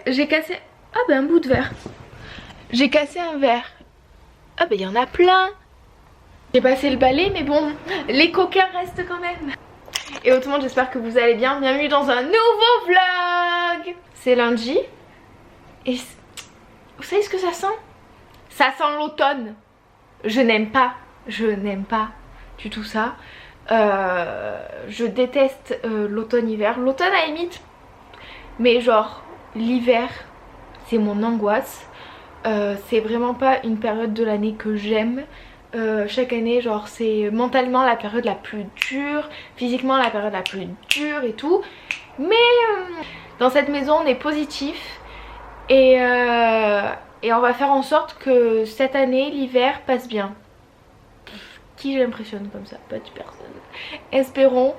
j'ai cassé... Ah ben un bout de verre. J'ai cassé un verre. Ah ben il y en a plein. J'ai passé le balai mais bon, les coquins restent quand même. Et autrement j'espère que vous allez bien. Bienvenue dans un nouveau vlog. C'est lundi. Et vous savez ce que ça sent? Ça sent l'automne. Je n'aime pas du tout ça. Je déteste l'automne-hiver. L'automne à la limite, mais genre l'hiver c'est mon angoisse. C'est vraiment pas une période de l'année que j'aime. Chaque année genre c'est mentalement la période la plus dure, physiquement la période la plus dure et tout. Mais dans cette maison on est positif et on va faire en sorte que cette année l'hiver passe bien. Qui j'impressionne comme ça? Pas de personne. Espérons.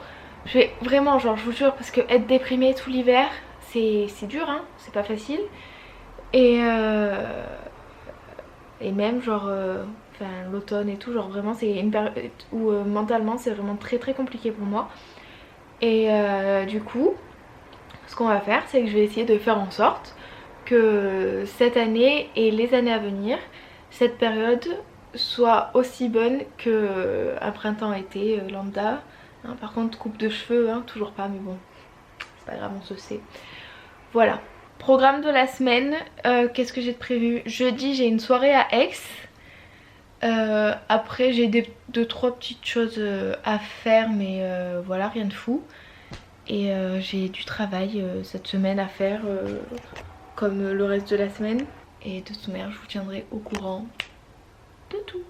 Je vais vraiment genre je vous jure parce que être déprimée tout l'hiver c'est dur hein, c'est pas facile. Et même genre enfin l'automne et tout, genre vraiment c'est une période où mentalement c'est vraiment très compliqué pour moi. Et du coup ce qu'on va faire c'est que je vais essayer de faire en sorte que cette année et les années à venir, cette période soit aussi bonne que un printemps-été lambda hein. Par contre coupe de cheveux hein, toujours pas, mais bon c'est pas grave, on se sait. Voilà. Programme de la semaine, qu'est-ce que j'ai de prévu? Jeudi j'ai une soirée à Aix. Après j'ai 2-3 petites choses à faire mais voilà, rien de fou. Et j'ai du travail cette semaine à faire comme le reste de la semaine. Et de toute manière je vous tiendrai au courant de tout.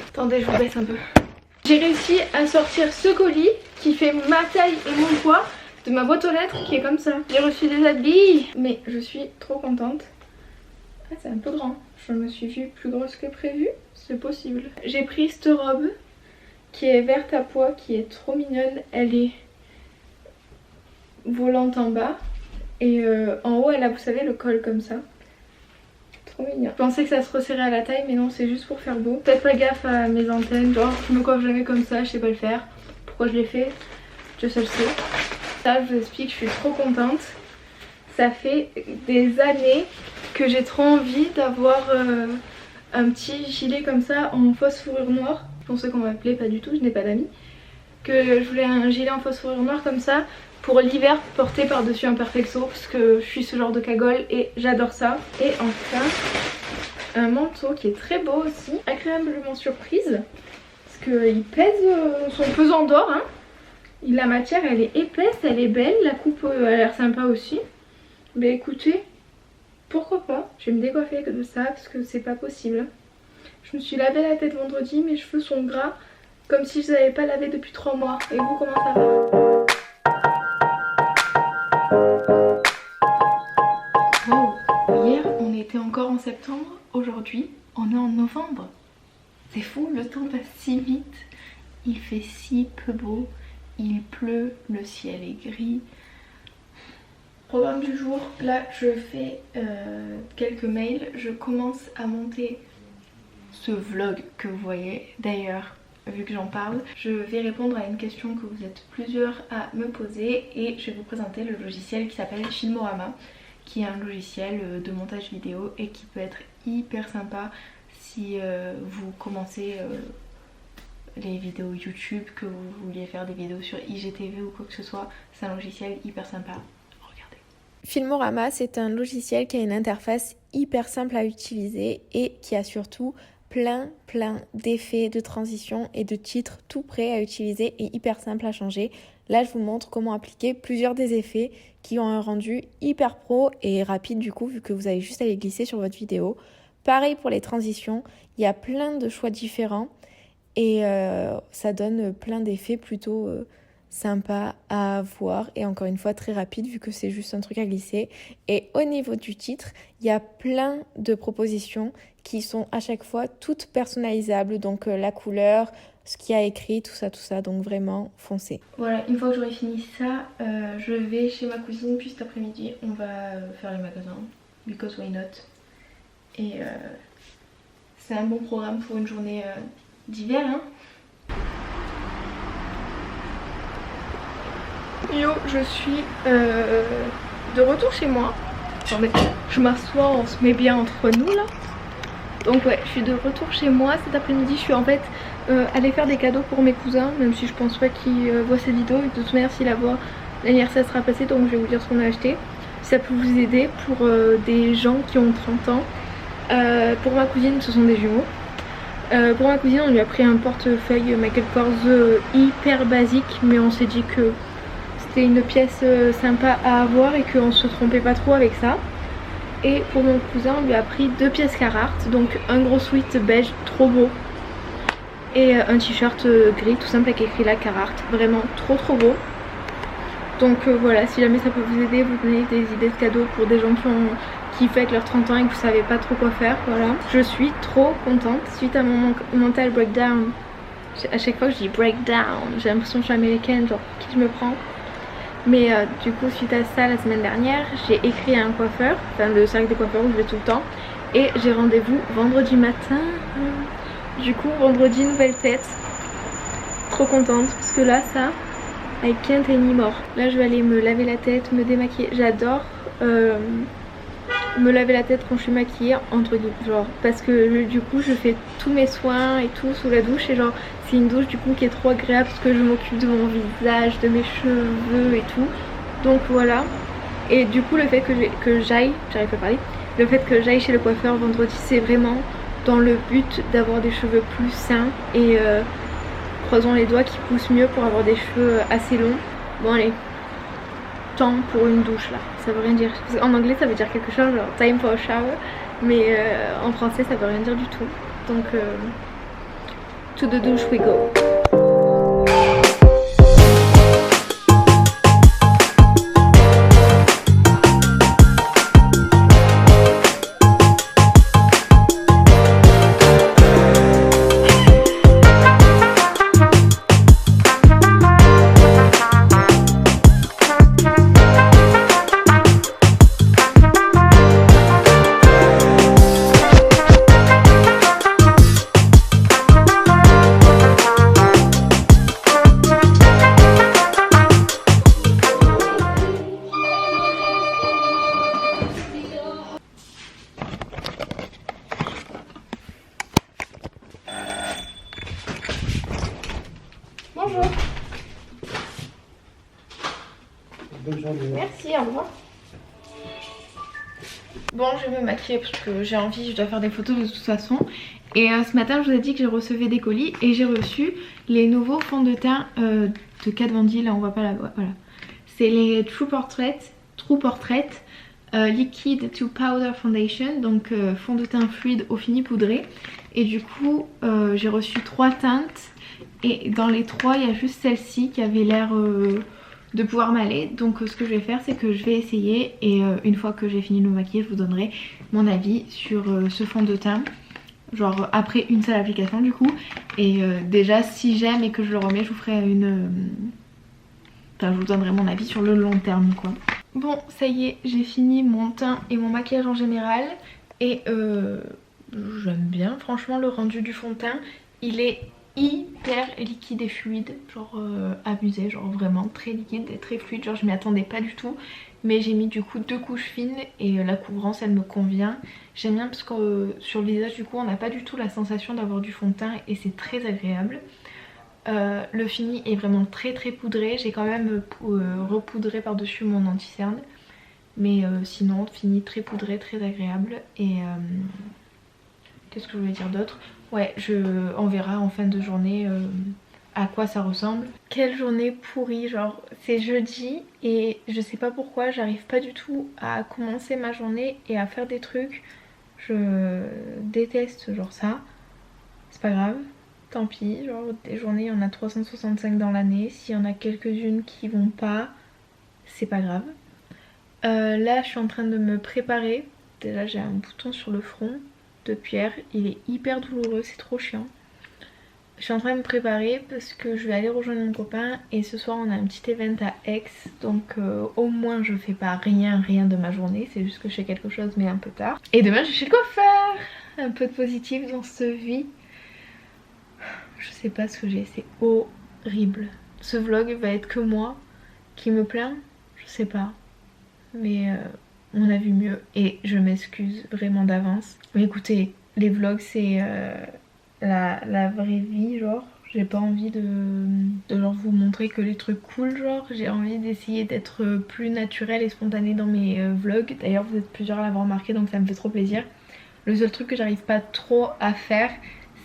Attendez, je vous baisse un peu. J'ai réussi à sortir ce colis qui fait ma taille et mon poids de ma boîte aux lettres qui est comme ça. J'ai reçu des habits, mais je suis trop contente. Ah, c'est un peu grand. Je me suis vue plus grosse que prévu, c'est possible. J'ai pris cette robe qui est verte à pois, qui est trop mignonne. Elle est volante en bas et en haut elle a, vous savez, le col comme ça. Trop mignon. Je pensais que ça se resserrait à la taille mais non, c'est juste pour faire beau. Faites pas gaffe à mes antennes, genre je me coiffe jamais comme ça, je sais pas le faire. Pourquoi je l'ai fait, Dieu seul sait. Ça je vous explique, je suis trop contente. Ça fait des années que j'ai trop envie d'avoir un petit gilet comme ça en fausse fourrure noire. Pour ceux qu'on m'appelait, pas du tout, je n'ai pas d'amis. Que je voulais un gilet en fausse fourrure noire comme ça pour l'hiver, porter par dessus un perfecto parce que je suis ce genre de cagole et j'adore ça. Et enfin un manteau qui est très beau aussi, agréablement surprise parce qu'il pèse son pesant d'or hein. La matière elle est épaisse, elle est belle, la coupe a l'air sympa aussi. Mais écoutez, pourquoi pas, je vais me décoiffer de ça parce que c'est pas possible. Je me suis lavé la tête vendredi, mes cheveux sont gras comme si je les avais pas lavés depuis 3 mois. Et vous, comment ça va? Wow. Hier on était encore en septembre, aujourd'hui on est en novembre. C'est fou, le temps passe si vite. Il fait si peu beau, il pleut, le ciel est gris. Programme du jour, là je fais quelques mails, je commence à monter ce vlog que vous voyez. D'ailleurs, vu que j'en parle, je vais répondre à une question que vous êtes plusieurs à me poser et je vais vous présenter le logiciel qui s'appelle Filmorama, qui est un logiciel de montage vidéo et qui peut être hyper sympa si vous commencez les vidéos YouTube, que vous vouliez faire des vidéos sur IGTV ou quoi que ce soit. C'est un logiciel hyper sympa. Regardez. Filmorama, c'est un logiciel qui a une interface hyper simple à utiliser et qui a surtout plein d'effets, de transitions et de titres tout prêts à utiliser et hyper simple à changer. Là, je vous montre comment appliquer plusieurs des effets qui ont un rendu hyper pro et rapide du coup, vu que vous avez juste à les glisser sur votre vidéo. Pareil pour les transitions, il y a plein de choix différents et ça donne plein d'effets plutôt sympa à voir et encore une fois très rapide vu que c'est juste un truc à glisser. Et au niveau du titre, il y a plein de propositions qui sont à chaque fois toutes personnalisables, donc la couleur, ce qu'il y a écrit, tout ça, donc vraiment foncez. Voilà, une fois que j'aurai fini ça, je vais chez ma cousine, puis cet après-midi on va faire les magasins, because why not. Et C'est un bon programme pour une journée d'hiver hein. Yo, je suis de retour chez moi. Attendez, je m'assois, on se met bien entre nous là. Donc ouais, je suis de retour chez moi. Cet après-midi, je suis en fait allée faire des cadeaux pour mes cousins, même si je pense pas qu'ils voient cette vidéo. Et de toute manière, s'ils la voient, l'anniversaire sera passé, donc je vais vous dire ce qu'on a acheté. Si ça peut vous aider pour des gens qui ont 30 ans. Pour ma cousine, ce sont des jumeaux. Pour ma cousine, on lui a pris un portefeuille Michael Kors hyper basique, mais on s'est dit que c'était une pièce sympa à avoir et qu'on se trompait pas trop avec ça. Et pour mon cousin, on lui a pris 2 pièces Carhartt, donc un gros sweat beige trop beau et un t-shirt gris tout simple avec écrit là Carhartt, vraiment trop beau. Donc voilà, si jamais ça peut vous aider, vous donner des idées de cadeaux pour des gens qui fêtent leurs 30 ans et que vous savez pas trop quoi faire, voilà. Je suis trop contente suite à mon mental breakdown. À chaque fois que je dis breakdown, j'ai l'impression que je suis américaine, genre qui je me prends. Mais du coup suite à ça la semaine dernière, j'ai écrit à un coiffeur, enfin le cercle des coiffeurs où je vais tout le temps. Et j'ai rendez-vous vendredi matin. Du coup vendredi nouvelle tête. Trop contente parce que là ça, I can't anymore. Là je vais aller me laver la tête, me démaquiller. J'adore me laver la tête quand je suis maquillée entre guillemets, genre parce que du coup je fais tous mes soins et tout sous la douche et genre c'est une douche du coup qui est trop agréable parce que je m'occupe de mon visage, de mes cheveux et tout, donc voilà. Et du coup le fait que j'aille, j'arrive pas à parler, le fait que j'aille chez le coiffeur vendredi, c'est vraiment dans le but d'avoir des cheveux plus sains et croisons les doigts qui poussent mieux pour avoir des cheveux assez longs. Bon allez, temps pour une douche là, ça veut rien dire. En anglais ça veut dire quelque chose genre time for a shower, mais en français ça veut rien dire du tout. Donc to the douche we go. Bonjour. Bonne journée. Merci, au revoir. Bon, je vais me maquiller parce que j'ai envie, je dois faire des photos de toute façon. Et ce matin, je vous ai dit que j'ai reçu des colis et j'ai reçu les nouveaux fonds de teint de Kat Von D. Là, on voit pas la voix, voilà. C'est les True Portrait Liquid to Powder Foundation, donc fond de teint fluide au fini poudré. Et du coup, j'ai reçu 3 teintes. Et dans les 3, il y a juste celle-ci qui avait l'air de pouvoir m'aller. Donc ce que je vais faire, c'est que je vais essayer. Et une fois que j'ai fini de me maquiller, je vous donnerai mon avis sur ce fond de teint. Genre après une seule application du coup. Et déjà si j'aime et que je le remets, je vous ferai une... Enfin je vous donnerai mon avis sur le long terme quoi. Bon ça y est, j'ai fini mon teint et mon maquillage en général. Et j'aime bien franchement le rendu du fond de teint. Il est hyper liquide et fluide, genre abusé, genre vraiment très liquide et très fluide, genre je m'y attendais pas du tout. Mais j'ai mis du coup 2 couches fines et la couvrance elle me convient. J'aime bien parce que sur le visage du coup on n'a pas du tout la sensation d'avoir du fond de teint et c'est très agréable. Le fini est vraiment très poudré, j'ai quand même repoudré par dessus mon anti-cerne. Mais sinon fini très poudré, très agréable. Et qu'est-ce que je voulais dire d'autre? Ouais, on verra en fin de journée à quoi ça ressemble. Quelle journée pourrie, genre c'est jeudi et je sais pas pourquoi j'arrive pas du tout à commencer ma journée et à faire des trucs. Je déteste genre ça. C'est pas grave, tant pis, genre des journées il y en a 365 dans l'année. S'il y en a quelques-unes qui vont pas, c'est pas grave. Là je suis en train de me préparer. Déjà j'ai un bouton sur le front de pierre, il est hyper douloureux, c'est trop chiant. Je suis en train de me préparer parce que je vais aller rejoindre mon copain et ce soir on a un petit event à Aix, donc au moins je fais pas rien de ma journée, c'est juste que je fais quelque chose mais un peu tard. Et demain je suis chez le coiffeur. un peu de positif dans cette vie. Je sais pas ce que j'ai, c'est horrible. Ce vlog va être que moi qui me plains, je sais pas. Mais on a vu mieux et je m'excuse vraiment d'avance. Mais écoutez, les vlogs c'est la vraie vie, genre. J'ai pas envie de genre vous montrer que les trucs cool, genre. J'ai envie d'essayer d'être plus naturelle et spontanée dans mes vlogs. D'ailleurs vous êtes plusieurs à l'avoir remarqué donc ça me fait trop plaisir. Le seul truc que j'arrive pas trop à faire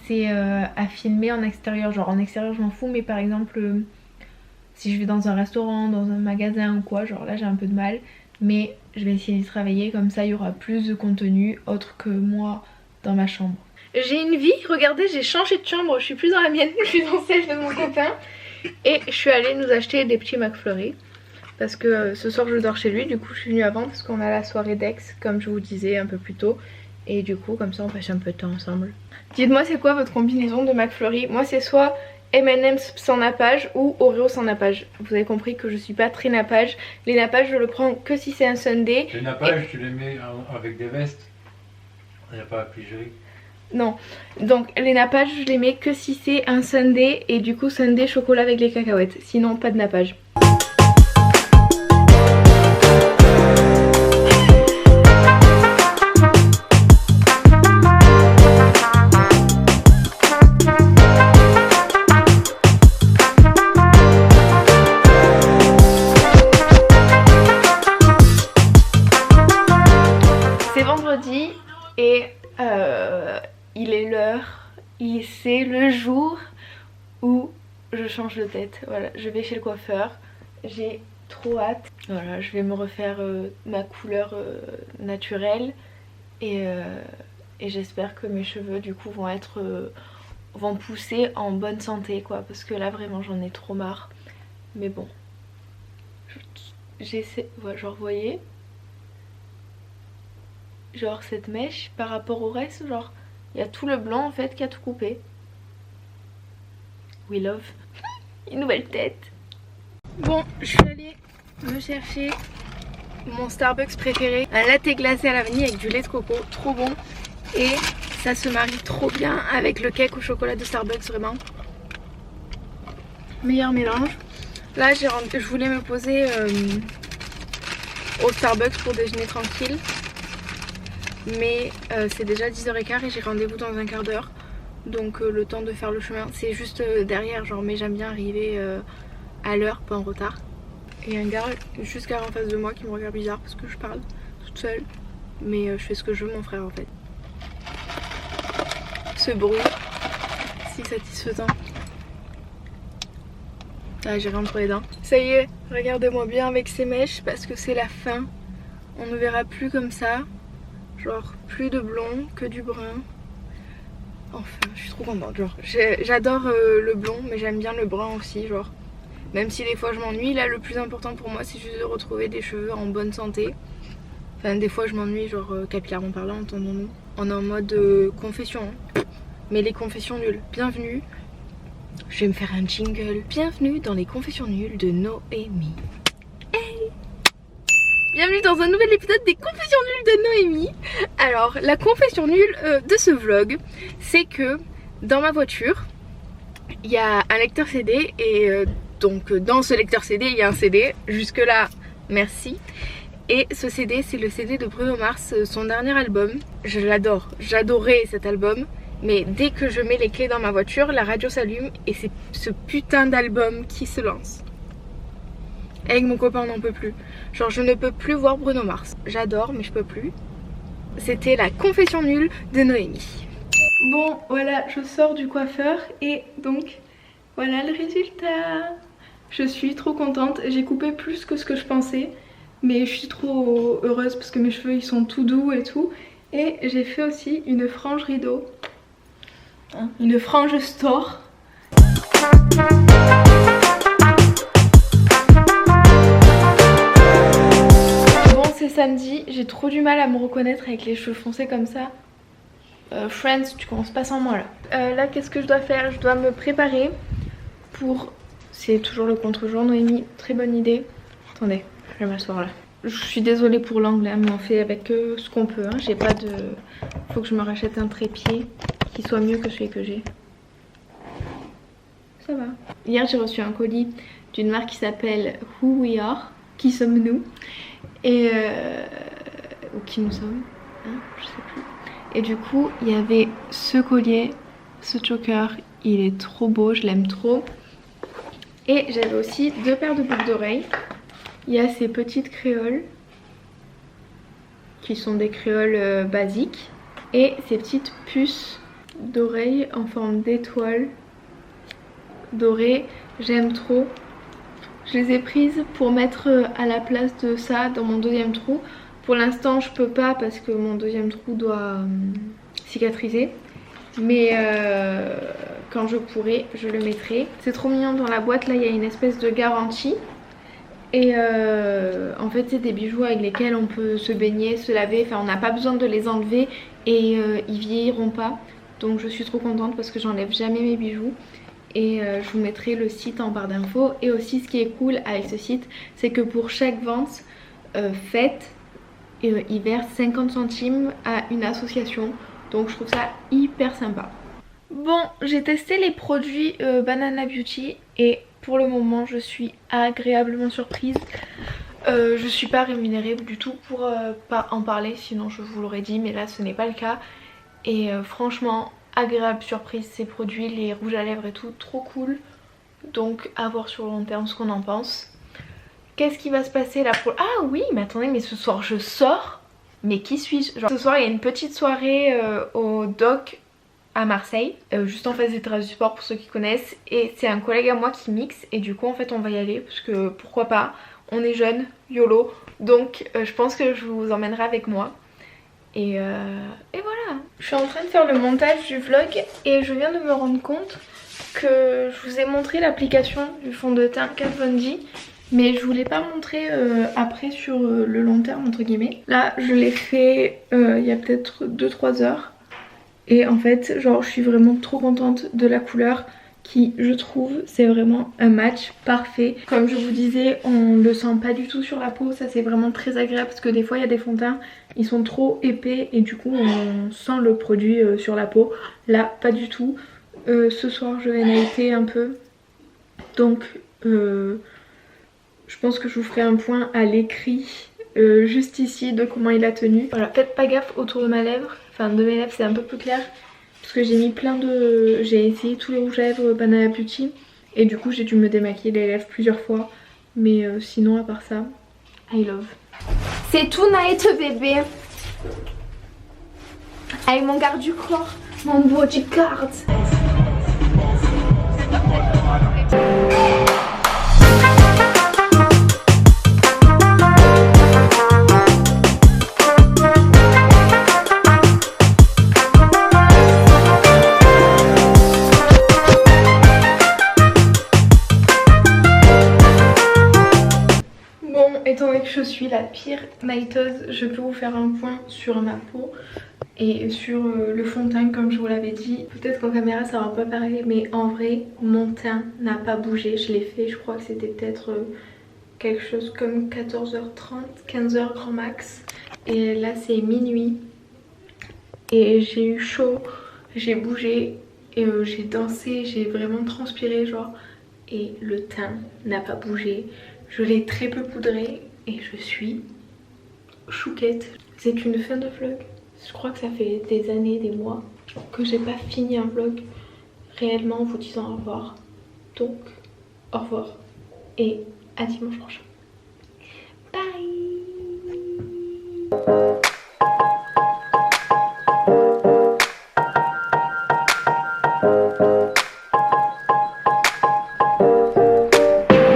c'est à filmer en extérieur. Genre en extérieur je m'en fous mais par exemple si je vais dans un restaurant, dans un magasin ou quoi, genre là j'ai un peu de mal. Mais je vais essayer d'y travailler, comme ça il y aura plus de contenu autre que moi dans ma chambre. J'ai une vie, regardez, j'ai changé de chambre, je suis plus dans la mienne, je suis dans celle de mon copain. Et je suis allée nous acheter des petits McFlurry. Parce que ce soir je dors chez lui, du coup je suis venue avant parce qu'on a la soirée d'ex, comme je vous disais un peu plus tôt. Et du coup comme ça on passe un peu de temps ensemble. Dites-moi c'est quoi votre combinaison de McFlurry? Moi c'est soit M&M's sans nappage ou Oreo sans nappage. Vous avez compris que je suis pas très nappage. Les nappages je le prends que si c'est un sundae. Les nappages, tu les mets avec des vestes. Il n'y a pas à piger. Non, donc les nappages je les mets que si c'est un sundae et du coup sundae chocolat avec les cacahuètes. Sinon pas de nappage. C'est vendredi et il est l'heure, c'est le jour où je change de tête. Voilà, je vais chez le coiffeur, j'ai trop hâte. Voilà, je vais me refaire ma couleur naturelle et j'espère que mes cheveux du coup vont pousser en bonne santé quoi, parce que là vraiment j'en ai trop marre. Mais bon, j'essaie, voilà, genre vous voyez, genre cette mèche par rapport au reste, genre il y a tout le blanc en fait qui a tout coupé. We love. Une nouvelle tête. Bon, je suis allée me chercher mon Starbucks préféré, un latte glacé à la vanille avec du lait de coco, trop bon. Et ça se marie trop bien avec le cake au chocolat de Starbucks, vraiment. Meilleur mélange. Là je voulais me poser au Starbucks pour déjeuner tranquille. Mais c'est déjà 10h15 et j'ai rendez-vous dans un quart d'heure. Donc le temps de faire le chemin, c'est juste derrière genre, mais j'aime bien arriver à l'heure, pas en retard. Et un gars juste garé en face de moi qui me regarde bizarre parce que je parle toute seule. Mais je fais ce que je veux mon frère en fait. Ce bruit si satisfaisant. Ah, j'ai rien entre les dents. Ça y est, regardez-moi bien avec ces mèches parce que c'est la fin. On ne verra plus comme ça. Genre plus de blond que du brun. Enfin je suis trop contente, genre j'adore le blond mais j'aime bien le brun aussi, genre même si des fois je m'ennuie, là le plus important pour moi c'est juste de retrouver des cheveux en bonne santé. Enfin des fois je m'ennuie, genre capillairement parlant, entendons-nous. On est en mode confession hein. Mais les confessions nulles, bienvenue. Je vais me faire un jingle. Bienvenue dans les confessions nulles de Noémie. Hey, bienvenue dans un nouvel épisode des confessions nulles de Noémie. Alors la confession nulle de ce vlog, c'est que dans ma voiture il y a un lecteur CD et donc dans ce lecteur CD il y a un CD, jusque là merci. Et ce CD c'est le CD de Bruno Mars, son dernier album. Je l'adore, j'adorais cet album. Mais dès que je mets les clés dans ma voiture, la radio s'allume et c'est ce putain d'album qui se lance. Avec mon copain on n'en peut plus. Genre je ne peux plus voir Bruno Mars. J'adore mais je peux plus. C'était la confession nulle de Noémie. Bon voilà, je sors du coiffeur et donc voilà le résultat. Je suis trop contente, j'ai coupé plus que ce que je pensais. Mais je suis trop heureuse parce que mes cheveux ils sont tout doux et tout. Et j'ai fait aussi une frange rideau. Une frange store. Bon c'est samedi, j'ai trop du mal à me reconnaître avec les cheveux foncés comme ça. Friends, tu commences pas sans moi là. Là qu'est-ce que je dois faire? Je dois me préparer pour... C'est toujours le contre-jour Noémie, très bonne idée. Attendez, je vais m'asseoir là. Je suis désolée pour l'angle, hein, mais on fait avec ce qu'on peut. Hein. J'ai pas de... Faut que je me rachète un trépied qui soit mieux que celui que j'ai. Ça va. Hier j'ai reçu un colis d'une marque qui s'appelle Who We Are. Qui sommes-nous? Et... Ou qui nous sommes, hein, je sais plus. Et du coup il y avait ce collier, ce choker, il est trop beau, je l'aime trop. Et j'avais aussi 2 paires de boucles d'oreilles. Il y a ces petites créoles qui sont des créoles basiques et ces petites puces d'oreilles en forme d'étoile dorée. J'aime trop. Je les ai prises pour mettre à la place de ça dans mon deuxième trou. Pour l'instant je peux pas parce que mon deuxième trou doit cicatriser. Mais quand je pourrai, je le mettrai. C'est trop mignon, dans la boîte là il y a une espèce de garantie. Et en fait c'est des bijoux avec lesquels on peut se baigner, se laver, enfin on n'a pas besoin de les enlever et ils vieilliront pas. Donc je suis trop contente parce que j'enlève jamais mes bijoux. Et je vous mettrai le site en barre d'infos. Et aussi ce qui est cool avec ce site, c'est que pour chaque vente faite, ils versent 50 centimes à une association. Donc je trouve ça hyper sympa. Bon, j'ai testé les produits Banana Beauty et pour le moment je suis agréablement surprise. Je suis pas rémunérée du tout pour pas en parler, sinon je vous l'aurais dit, mais là ce n'est pas le cas. Et franchement, agréable surprise ces produits, les rouges à lèvres et tout, trop cool. Donc à voir sur le long terme ce qu'on en pense. Qu'est-ce qui va se passer là pour... Ah oui, mais attendez, mais ce soir je sors. Mais qui suis-je? Genre, ce soir il y a une petite soirée au Doc à Marseille, juste en face des terrasses du sport pour ceux qui connaissent. Et c'est un collègue à moi qui mixe et du coup en fait on va y aller parce que pourquoi pas, on est jeunes, YOLO. Donc je pense que je vous emmènerai avec moi. Et voilà. Je suis en train de faire le montage du vlog et je viens de me rendre compte que je vous ai montré l'application du fond de teint Kat Von D, mais je vous l'ai pas montré après sur le long terme entre guillemets. Là je l'ai fait il y a peut-être 2-3 heures et en fait genre je suis vraiment trop contente de la couleur qui, je trouve, c'est vraiment un match parfait. Comme je vous disais, on le sent pas du tout sur la peau, ça c'est vraiment très agréable parce que des fois il y a des fonds de teint, ils sont trop épais et du coup on sent le produit sur la peau. Là pas du tout. Ce soir je vais nighter un peu, donc je pense que je vous ferai un point à l'écrit juste ici de comment il a tenu. Voilà, faites pas gaffe autour de ma lèvre, enfin de mes lèvres c'est un peu plus clair. Parce que j'ai mis plein de... J'ai essayé tous les rouges à lèvres Banana Beauty. Et du coup j'ai dû me démaquiller les lèvres plusieurs fois. Mais sinon à part ça, I love. C'est tout night bébé. Avec mon garde du corps, mon bodyguard. Étant donné que je suis la pire nighteuse, je peux vous faire un point sur ma peau et sur le fond de teint comme je vous l'avais dit. Peut-être qu'en caméra ça va pas pareil, mais en vrai mon teint n'a pas bougé. Je l'ai fait, je crois que c'était peut-être quelque chose comme 14h30, 15h grand max. Et là c'est minuit et j'ai eu chaud, j'ai bougé et j'ai dansé, j'ai vraiment transpiré genre. Et le teint n'a pas bougé. Je l'ai très peu poudré et je suis chouquette. C'est une fin de vlog. Je crois que ça fait des années, des mois que j'ai pas fini un vlog réellement en vous disant au revoir. Donc au revoir et à dimanche prochain. Bye.